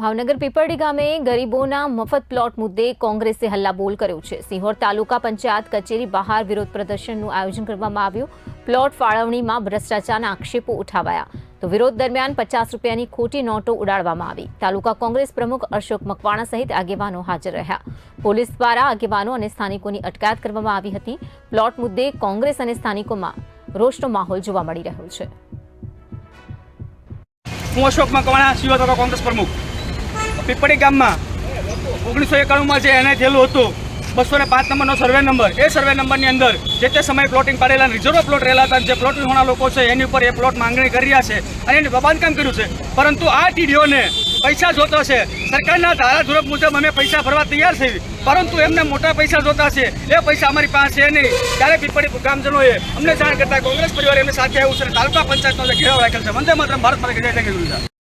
ભાવનગર પીપળી ગામે ગરીબોના મફત પ્લોટ મુદ્દે કોંગ્રેસે હલ્લાબોલ કર્યો છે। સિહોર તાલુકા પંચાયત કચેરી બહાર વિરોધ પ્રદર્શનનું આયોજન કરવામાં આવ્યું। પ્લોટ ફાળવણીમાં ભ્રષ્ટાચારના આક્ષેપો ઉઠાવાયા તો વિરોધ દરમિયાન 50 રૂપિયાની ખોટી નોટો ઉડાડવામાં આવી। તાલુકા કોંગ્રેસ પ્રમુખ અશોક મકવાણા સહિત આગેવાનો હાજર રહ્યા। પોલીસ દ્વારા આગેવાનો અને સ્થાનિકોની અટકાયત કરવામાં આવી હતી। પ્લોટ મુદ્દે કોંગ્રેસ અને સ્થાનિકોમાં રોષનો માહોલ જોવા મળી રહ્યો છે। હું અશોક મકવાણા, સિહોર તાલુકા કોંગ્રેસ પ્રમુખ। પીપળી ગામમાં 1991માં જે એને થયેલું હતું 205 નંબરનો સર્વે નંબર, એ સર્વે નંબરની અંદર જે તે સમયે પ્લોટિંગ પાડેલા રિઝર્વ પ્લોટ રહેલા હતા, જે પ્લોટિંગ હોના લોકો છે એની ઉપર એ પ્લોટ માંગણી કરી રહ્યા છે અને એને બાંધકામ કર્યું છે। પરંતુ આ ટીડીઓને પૈસા જોતા છે। સરકારના ધારાધોરણ મુજબ અમે પૈસા ભરવા તૈયાર છીએ, પરંતુ એમને મોટા પૈસા જોતા છે। એ પૈસા અમારી પાસે છે નહીં। ત્યારે પીપળી ગામજનોએ અમને જાણ કરતા કોંગ્રેસ પરિવાર એમની સાથે આવ્યું છે અને તાલુકા પંચાયતનો જે ઘેરાવ રાખેલ છે। વંદે માતરમ, ભારત માતા કી જય કીધું છે।